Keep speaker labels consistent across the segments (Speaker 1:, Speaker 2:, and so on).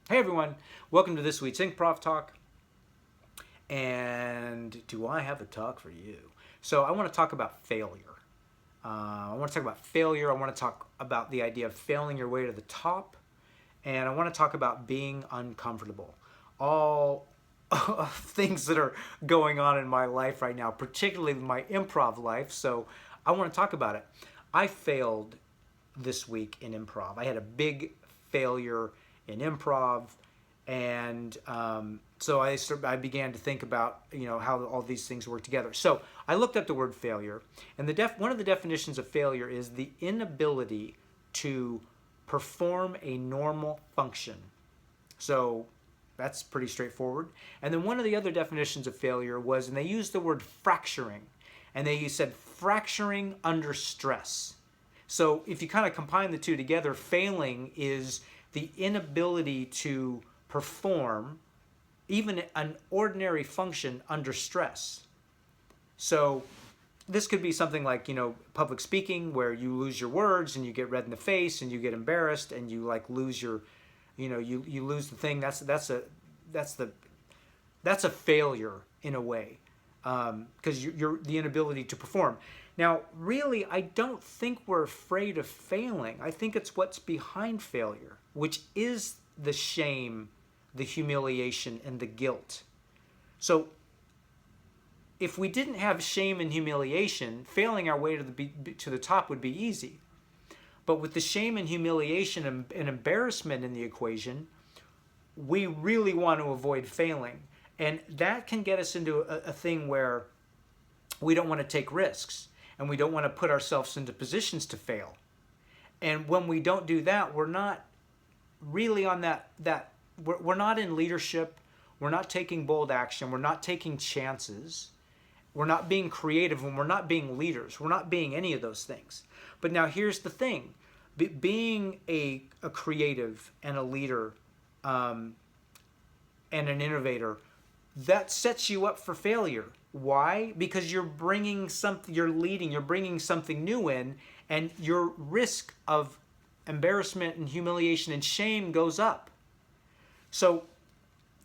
Speaker 1: Hey everyone, welcome to this week's Improv Talk. And do I have a talk for you? So I want to talk about failure. I want to talk about failure. I want to talk about the idea of failing your way to the top. And I want to talk about being uncomfortable. All things that are going on in my life right now, particularly my improv life. So I want to talk about it. I failed this week in improv. I had a big failure in improv, and so I began to think about how all these things work together. So I looked up the word failure, and one of the definitions of failure is the inability to perform a normal function. So that's pretty straightforward. And then one of the other definitions of failure was, and they used the word fracturing, and they said fracturing under stress. So if you kind of combine the two together, failing is the inability to perform even an ordinary function under stress. So this could be something like, public speaking, where you lose your words and you get red in the face and you get embarrassed and you lose your, you lose the thing. That's a failure in a way, because you're the inability to perform. Now, really, I don't think we're afraid of failing. I think it's what's behind failure, which is the shame, the humiliation, and the guilt. So if we didn't have shame and humiliation, failing our way to the top would be easy. But with the shame and humiliation and embarrassment in the equation, we really want to avoid failing. And that can get us into a thing where we don't want to take risks and we don't want to put ourselves into positions to fail. And when we don't do that, we're not really on we're not in leadership. We're not taking bold action. We're not taking chances. We're not being creative, and we're not being leaders. We're not being any of those things. But now here's the thing. Being a creative and a leader and an innovator, that sets you up for failure. Why? Because you're bringing something, you're leading, you're bringing something new in, and your risk of embarrassment and humiliation and shame goes up. So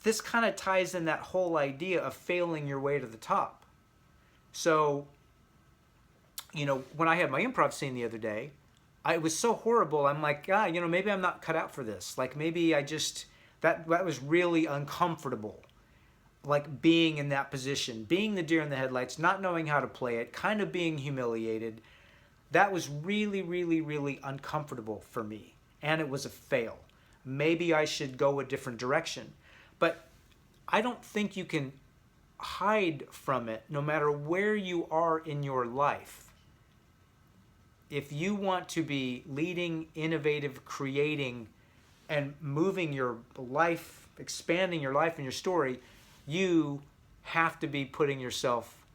Speaker 1: this kind of ties in that whole idea of failing your way to the top. So, when I had my improv scene the other day, it was so horrible. I'm like, maybe I'm not cut out for this. Like maybe that was really uncomfortable. Like being in that position, being the deer in the headlights, not knowing how to play it, kind of being humiliated. That was really, really, really uncomfortable for me. And it was a fail. Maybe I should go a different direction. But I don't think you can hide from it no matter where you are in your life. If you want to be leading, innovative, creating, and moving your life, expanding your life and your story, you have to be putting yourself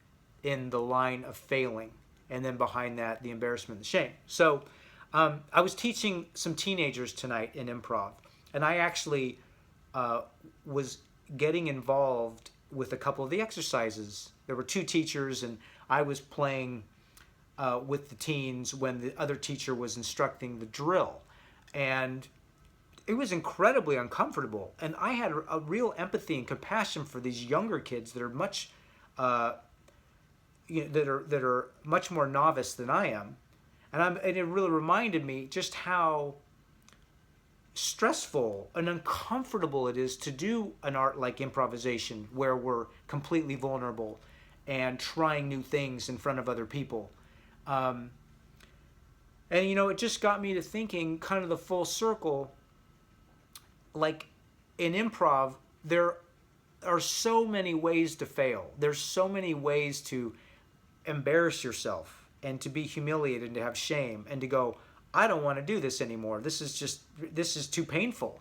Speaker 1: in the line of failing. And then behind that, the embarrassment and the shame. So I was teaching some teenagers tonight in improv. And I actually was getting involved with a couple of the exercises. There were two teachers, and I was playing with the teens when the other teacher was instructing the drill. And it was incredibly uncomfortable. And I had a real empathy and compassion for these younger kids that are much that are much more novice than I am. And it really reminded me just how stressful and uncomfortable it is to do an art like improvisation, where we're completely vulnerable and trying new things in front of other people. And it just got me to thinking, kind of the full circle. Like in improv, there are so many ways to fail. There's so many ways to embarrass yourself and to be humiliated and to have shame and to go, I don't want to do this anymore. This is too painful.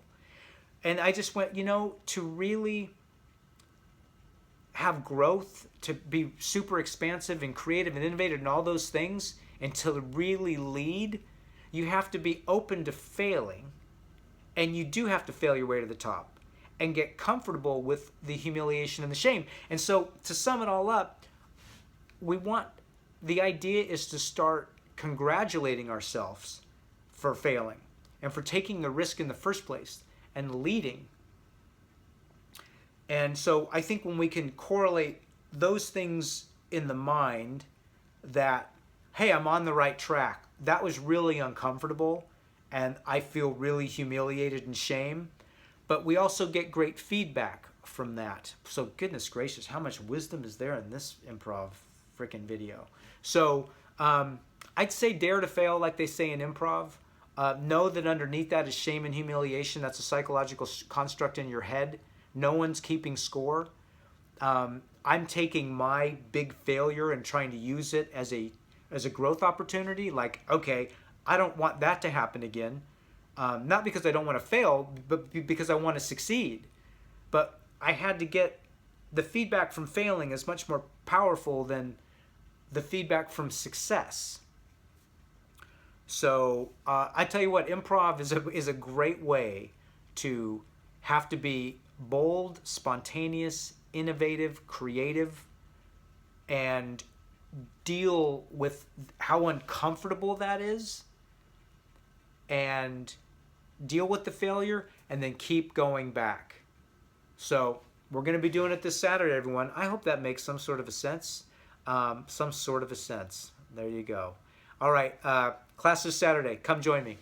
Speaker 1: And I just went, to really have growth, to be super expansive and creative and innovative and all those things, and to really lead, you have to be open to failing. And you do have to fail your way to the top and get comfortable with the humiliation and the shame. And so to sum it all up, the idea is to start congratulating ourselves for failing and for taking the risk in the first place and leading And so I think when we can correlate those things in the mind, that, hey, I'm on the right track, that was really uncomfortable and I feel really humiliated and shame. But we also get great feedback from that. So goodness gracious, how much wisdom is there in this improv freaking video? So I'd say dare to fail, like they say in improv. Know that underneath that is shame and humiliation. That's a psychological construct in your head. No one's keeping score. I'm taking my big failure and trying to use it as a growth opportunity. Like, okay, I don't want that to happen again. Not because I don't want to fail, but because I want to succeed. But I had to get the feedback from failing is much more powerful than the feedback from success. So I tell you what, improv is a great way to have to be bold, spontaneous, innovative, creative, and deal with how uncomfortable that is, and deal with the failure, and then keep going back. So we're going to be doing it this Saturday, everyone. I hope that makes some sort of a sense. Some sort of a sense. There you go. All right, class this Saturday. Come join me.